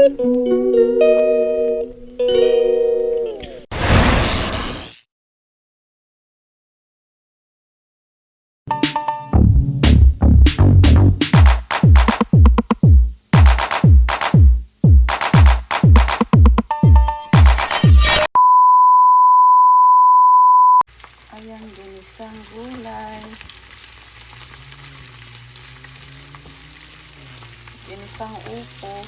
Ayan, ginisang gulay. Ginisang upo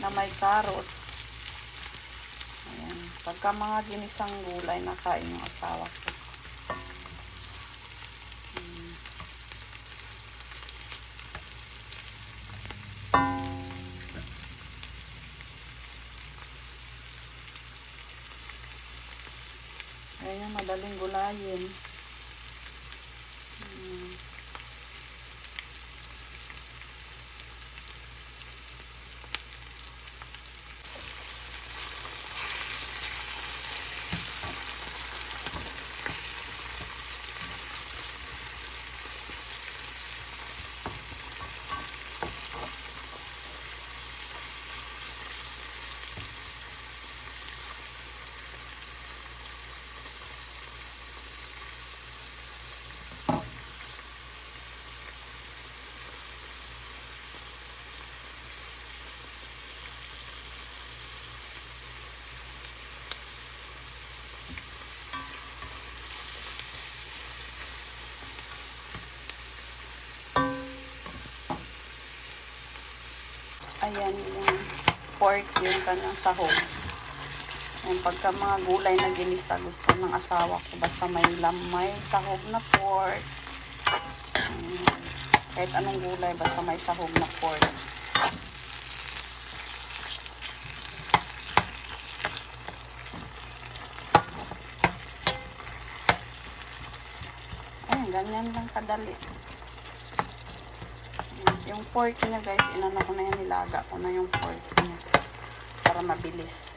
na may carrots. Ayan. Pagka mga ginisang gulay, nakain yung asawa ko. Ayan yung madaling gulayin. Ayan yung pork, yung kanyang sahog. Ayan, pagka mga gulay na ginisa, gusto ng asawa ko. Basta may lamay, sahog na pork. Kahit anong gulay, basta may sahog na pork. Ayan, ganyan lang kadali. Yung pork niya guys, inano ko na yan, nilaga ko na yung pork niya para mabilis.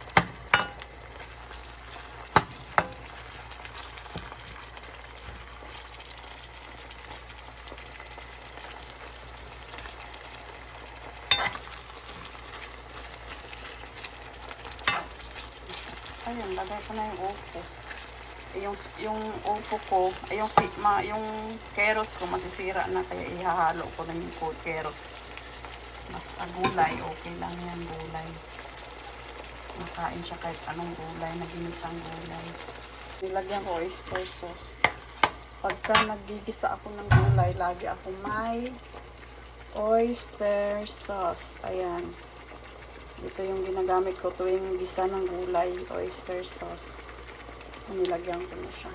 Ayun, lagay ko na yung upo. Yung upo ko, yung carrots ko masisira na, kaya ihahalo ko na yung carrots. Basta gulay, okay lang yan, gulay. Makain siya kahit anong gulay, na ginisang gulay. Nilagyan ko oyster sauce. Pagka nagigisa ako ng gulay, lagi ako may oyster sauce. Ayan. Ito yung ginagamit ko tuwing gisa ng gulay, oyster sauce. Nilagyan ko na siya.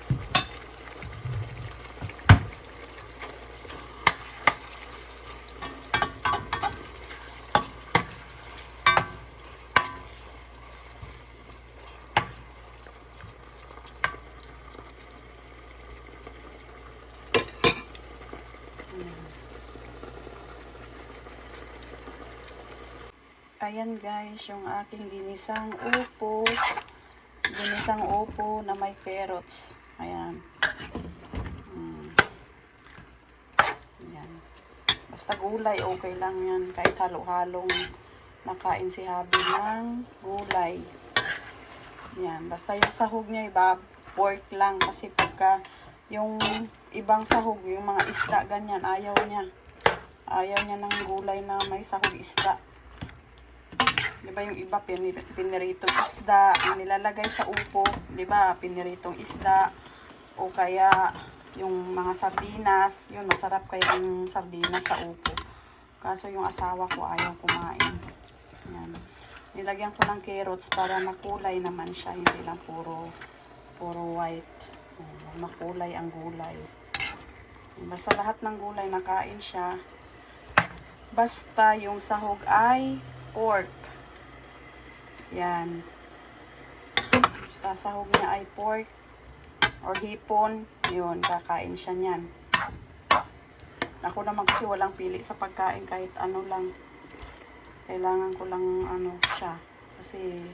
Ayan guys, yung aking ginisang upo. Ginisang upo na may carrots. Ayan. Ayan. Basta gulay, okay lang yan. Kahit halo-halong nakain si Habi ng gulay. Ayan. Basta yung sahog niya, iba pork lang. Kasi pagka yung ibang sahog, yung mga isda, ganyan, ayaw niya. Ayaw niya ng gulay na may sahog isda. Diba yung iba piniritong isda ang nilalagay sa upo, diba piniritong isda, o kaya yung mga sardinas, yun masarap kaya yung sardinas sa upo. Kaso yung asawa ko ayaw kumain. Yan. Nilagyan ko ng carrots para makulay naman siya, hindi lang puro white. Makulay ang gulay. Basta lahat ng gulay nakain siya. Basta yung sahog ay pork. Yan. Basta sahog niya ay pork or hipon. Yun, kakain siya niyan. Ako naman kasi walang pili sa pagkain, kahit ano lang. Kailangan ko lang ano siya. Kasi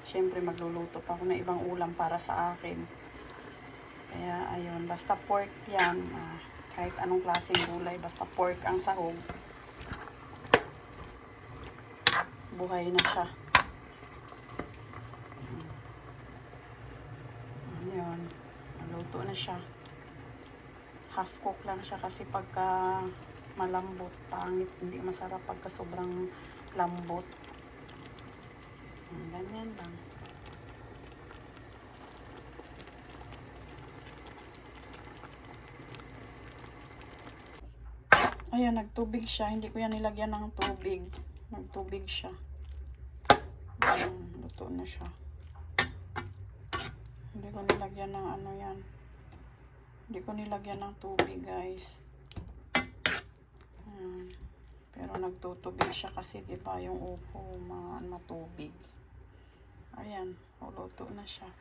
syempre magluluto pa ako ng ibang ulam para sa akin. Kaya ayun, basta pork yan. Kahit anong klaseng gulay, basta pork ang sahog. buhay na siya. Ayan. Naluto na siya. Half cook lang siya kasi pagka malambot, pangit, hindi masarap pagka sobrang lambot. Ganyan lang. Ayan, nagtubig siya. Hindi ko yan nilagyan ng tubig. Nagtubig siya. Ayan, luto na siya. Hindi ko nilagyan ng ano yan. Hindi ko nilagyan ng tubig, guys. Pero nagtutubig siya kasi diba yung upo matubig. Ayan, luto na siya.